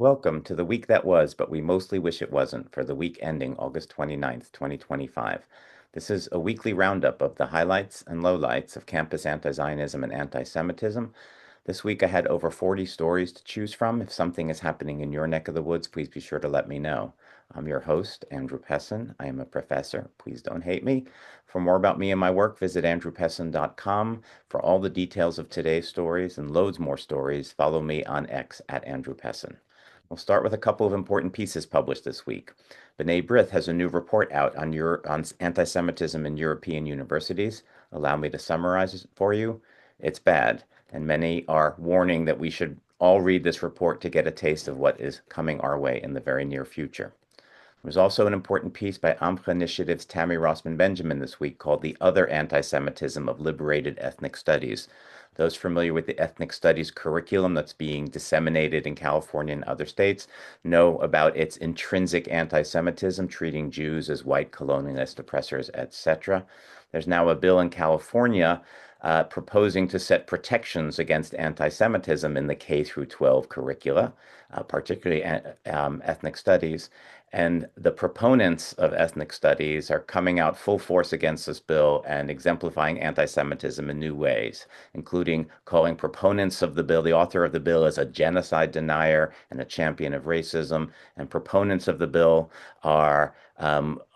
Welcome to the week that was, but we mostly wish it wasn't, for the week ending August 29th, 2025. This is a weekly roundup of the highlights and lowlights of campus anti-Zionism and anti-Semitism. This week I had over 40 stories to choose from. If something is happening in your neck of the woods, please be sure to let me know. I'm your host, Andrew Pessin. I am a professor. Please don't hate me. For more about me and my work, visit andrewpessin.com. For all the details of today's stories and loads more stories, follow me on X at Andrew Pessin. We'll start with a couple of important pieces published this week. B'nai B'rith has a new report out on anti-Semitism in European universities. Allow me to summarize it for you. It's bad, and many are warning that we should all read this report to get a taste of what is coming our way in the very near future. There was also an important piece by Amcha Initiative's Tammy Rossman Benjamin this week called The Other Anti-Semitism of Liberated Ethnic Studies. Those familiar with the ethnic studies curriculum that's being disseminated in California and other states know about its intrinsic anti-Semitism, treating Jews as white colonialist oppressors, etc. There's now a bill in California proposing to set protections against anti-Semitism in the K through 12 curricula, particularly ethnic studies. And the proponents of ethnic studies are coming out full force against this bill and exemplifying anti-Semitism in new ways, including calling proponents of the bill, the author of the bill, as a genocide denier and a champion of racism. And proponents of the bill are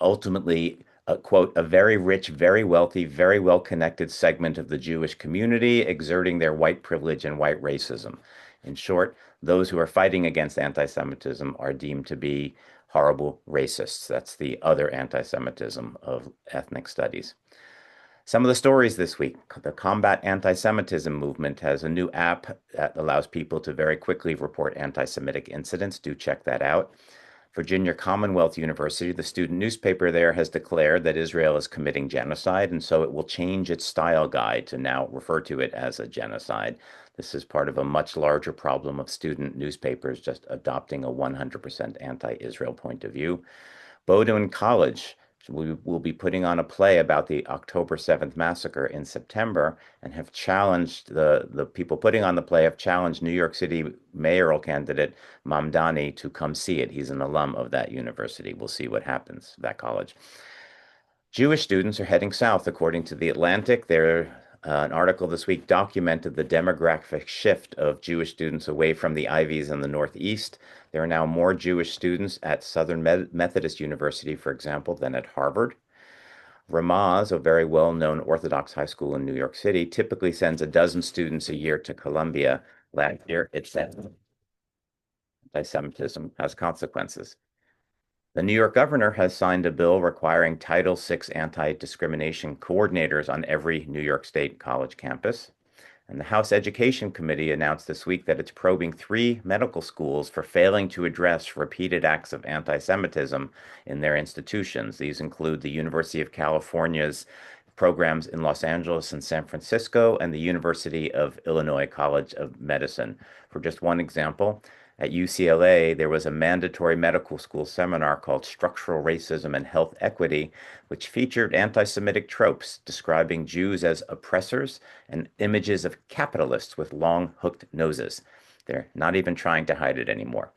ultimately quote, a very rich, very wealthy, very well-connected segment of the Jewish community exerting their white privilege and white racism. In short, those who are fighting against anti-Semitism are deemed to be horrible racists. That's the other anti-Semitism of ethnic studies. Some of the stories this week. The Combat Anti-Semitism movement has a new app that allows people to very quickly report anti-Semitic incidents. Do check that out. Virginia Commonwealth University, the student newspaper there, has declared that Israel is committing genocide, and so it will change its style guide to now refer to it as a genocide. This is part of a much larger problem of student newspapers just adopting a 100% anti-Israel point of view. Bowdoin College we will be putting on a play about the October 7th massacre in September and have challenged the people putting on the play have challenged New York City mayoral candidate Mamdani to come see it. He's an alum of that university. We'll see what happens, that college. Jewish students are heading south, according to The Atlantic. An article this week documented the demographic shift of Jewish students away from the Ivies in the Northeast. There are now more Jewish students at Southern Methodist University, for example, than at Harvard. Ramaz, a very well-known Orthodox high school in New York City, typically sends a dozen students a year to Columbia. Last year, it said anti-Semitism has consequences. The New York governor has signed a bill requiring Title VI anti-discrimination coordinators on every New York State college campus. And the House Education Committee announced this week that it's probing 3 medical schools for failing to address repeated acts of anti-Semitism in their institutions. These include the University of California's programs in Los Angeles and San Francisco, and the University of Illinois College of Medicine. For just one example, at UCLA, there was a mandatory medical school seminar called Structural Racism and Health Equity, which featured anti-Semitic tropes describing Jews as oppressors and images of capitalists with long hooked noses. They're not even trying to hide it anymore.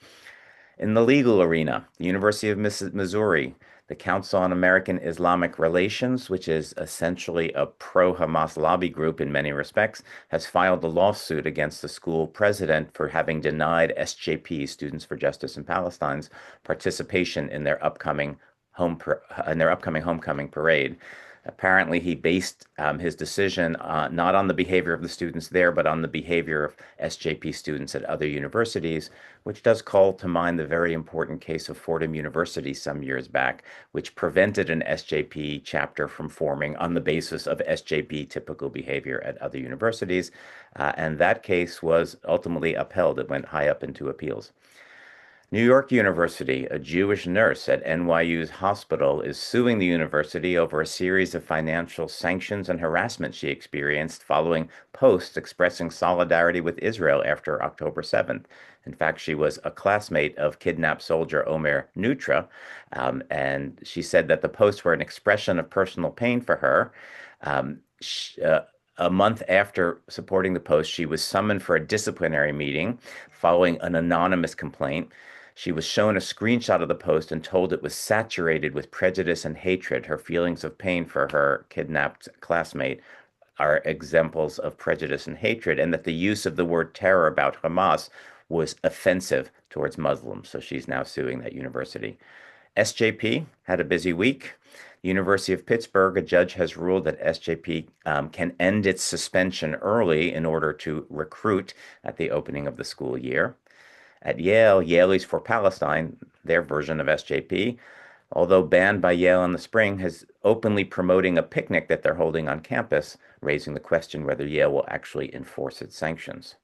In the legal arena, the University of Missouri, the Council on American Islamic Relations, which is essentially a pro-Hamas lobby group in many respects, has filed a lawsuit against the school president for having denied SJP, Students for Justice in Palestine's, participation in their upcoming homecoming parade. Apparently, he based his decision not on the behavior of the students there, but on the behavior of SJP students at other universities, which does call to mind the very important case of Fordham University some years back, which prevented an SJP chapter from forming on the basis of SJP typical behavior at other universities. And that case was ultimately upheld. It went high up into appeals. New York University, a Jewish nurse at NYU's hospital, is suing the university over a series of financial sanctions and harassment she experienced following posts expressing solidarity with Israel after October 7th. In fact, she was a classmate of kidnapped soldier Omer Nutra, and she said that the posts were an expression of personal pain for her. Um, sh- uh, a month after supporting the post, she was summoned for a disciplinary meeting following an anonymous complaint. She was shown a screenshot of the post and told it was saturated with prejudice and hatred. Her feelings of pain for her kidnapped classmate are examples of prejudice and hatred, and that the use of the word terror about Hamas was offensive towards Muslims. So she's now suing that university. SJP had a busy week. University of Pittsburgh, a judge has ruled that SJP can end its suspension early in order to recruit at the opening of the school year. At Yale, Yaleys for Palestine, their version of SJP, although banned by Yale in the spring, has openly promoting a picnic that they're holding on campus, raising the question whether Yale will actually enforce its sanctions.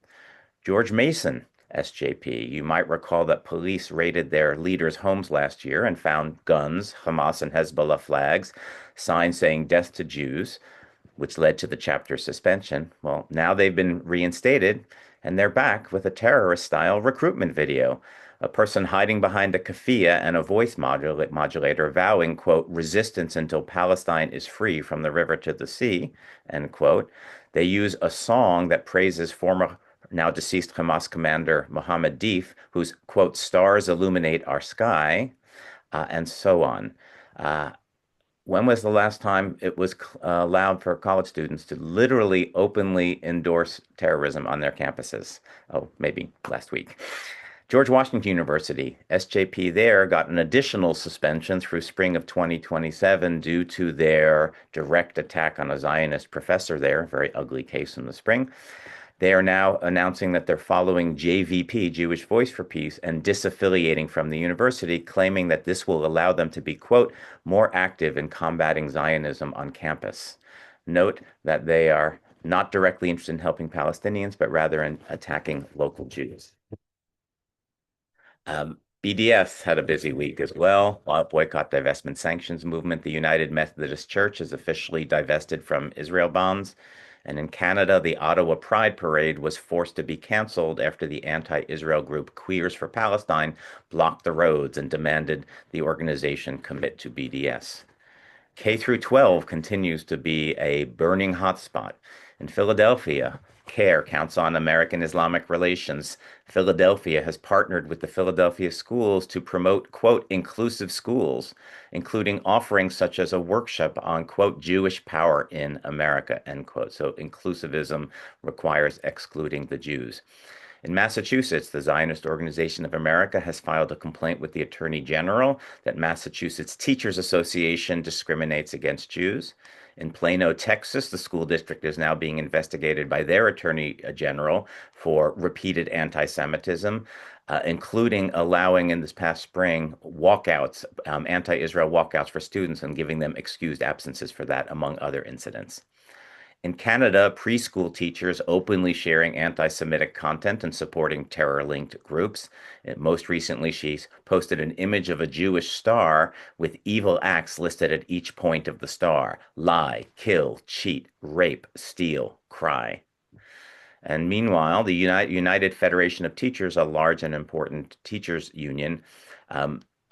George Mason, SJP. You might recall that police raided their leaders' homes last year and found guns, Hamas and Hezbollah flags, signs saying death to Jews, which led to the chapter suspension. Well, now they've been reinstated and they're back with a terrorist style recruitment video. A person hiding behind a keffiyeh and a voice modulator vowing, quote, resistance until Palestine is free from the river to the sea, end quote. They use a song that praises former now deceased Hamas commander Mohammed Deif, whose, quote, stars illuminate our sky, and so on. When was the last time it was allowed for college students to literally openly endorse terrorism on their campuses? Oh, maybe last week. George Washington University, SJP there got an additional suspension through spring of 2027 due to their direct attack on a Zionist professor there, a very ugly case in the spring. They are now announcing that they're following JVP, Jewish Voice for Peace, and disaffiliating from the university, claiming that this will allow them to be, quote, more active in combating Zionism on campus. Note that they are not directly interested in helping Palestinians, but rather in attacking local Jews. BDS had a busy week as well. Boycott, divestment, sanctions movement. The United Methodist Church is officially divested from Israel bonds. And in Canada, the Ottawa Pride Parade was forced to be canceled after the anti-Israel group Queers for Palestine blocked the roads and demanded the organization commit to BDS. K through 12 continues to be a burning hotspot. In Philadelphia, CARE counts on American Islamic Relations. Philadelphia has partnered with the Philadelphia schools to promote, quote, inclusive schools, including offerings such as a workshop on, quote, Jewish power in America, end quote. So inclusivism requires excluding the Jews. In Massachusetts, the Zionist Organization of America has filed a complaint with the Attorney General that Massachusetts Teachers Association discriminates against Jews. In Plano, Texas, the school district is now being investigated by their Attorney General for repeated anti-Semitism, including allowing in this past spring walkouts, anti-Israel walkouts for students and giving them excused absences for that, among other incidents. In Canada, preschool teachers openly sharing anti-Semitic content and supporting terror-linked groups. Most recently, she's posted an image of a Jewish star with evil acts listed at each point of the star: lie, kill, cheat, rape, steal, cry. And meanwhile, the United Federation of Teachers, a large and important teachers union,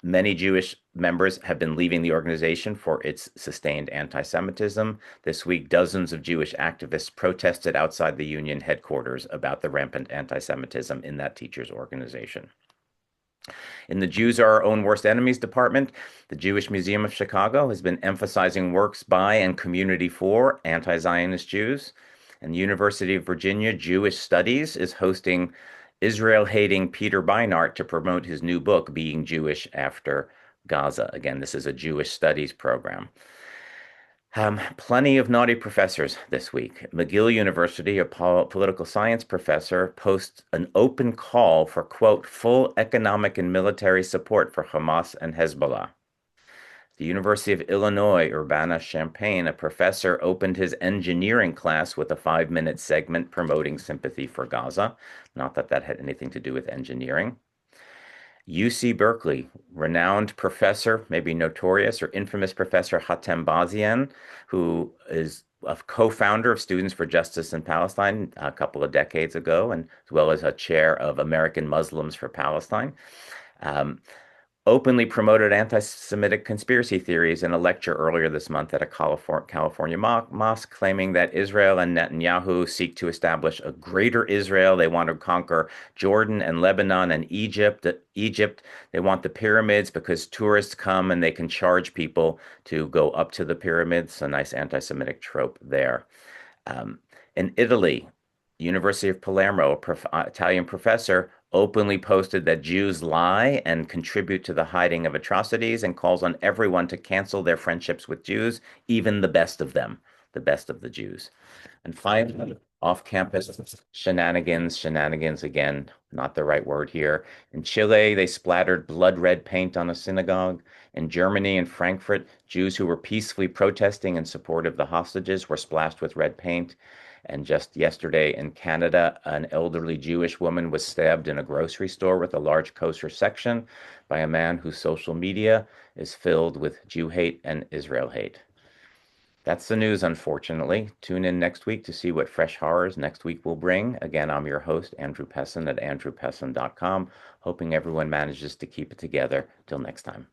many Jewish members have been leaving the organization for its sustained anti-Semitism. This week, dozens of Jewish activists protested outside the union headquarters about the rampant anti-Semitism in that teachers organization. In the Jews Are Our Own Worst Enemies department, the Jewish Museum of Chicago has been emphasizing works by and community for anti-Zionist Jews. And the University of Virginia Jewish Studies is hosting Israel-hating Peter Beinart to promote his new book, Being Jewish After Gaza. Again, this is a Jewish studies program. Plenty of naughty professors this week. McGill University, a political science professor, posts an open call for, quote, full economic and military support for Hamas and Hezbollah. The University of Illinois, Urbana-Champaign, a professor opened his engineering class with a 5-minute segment promoting sympathy for Gaza. Not that that had anything to do with engineering. UC Berkeley, renowned professor, maybe notorious or infamous professor Hatem Bazian, who is a co-founder of Students for Justice in Palestine a couple of decades ago, and as well as a chair of American Muslims for Palestine. openly promoted anti-Semitic conspiracy theories in a lecture earlier this month at a California mosque, claiming that Israel and Netanyahu seek to establish a greater Israel. They want to conquer Jordan and Lebanon and Egypt. They want the pyramids because tourists come and they can charge people to go up to the pyramids. A nice anti-Semitic trope there. Um, in Italy, University of Palermo, Italian professor openly posted that Jews lie and contribute to the hiding of atrocities and calls on everyone to cancel their friendships with Jews, even the best of them, the best of the Jews. And finally, off-campus shenanigans again, not the right word here. In Chile, they splattered blood red paint on a synagogue. In Germany and Frankfurt, Jews who were peacefully protesting in support of the hostages were splashed with red paint. And just yesterday in Canada, an elderly Jewish woman was stabbed in a grocery store with a large kosher section by a man whose social media is filled with Jew hate and Israel hate. That's the news, unfortunately. Tune in next week to see what fresh horrors next week will bring. Again, I'm your host, Andrew Pessin at andrewpessin.com, hoping everyone manages to keep it together. Till next time.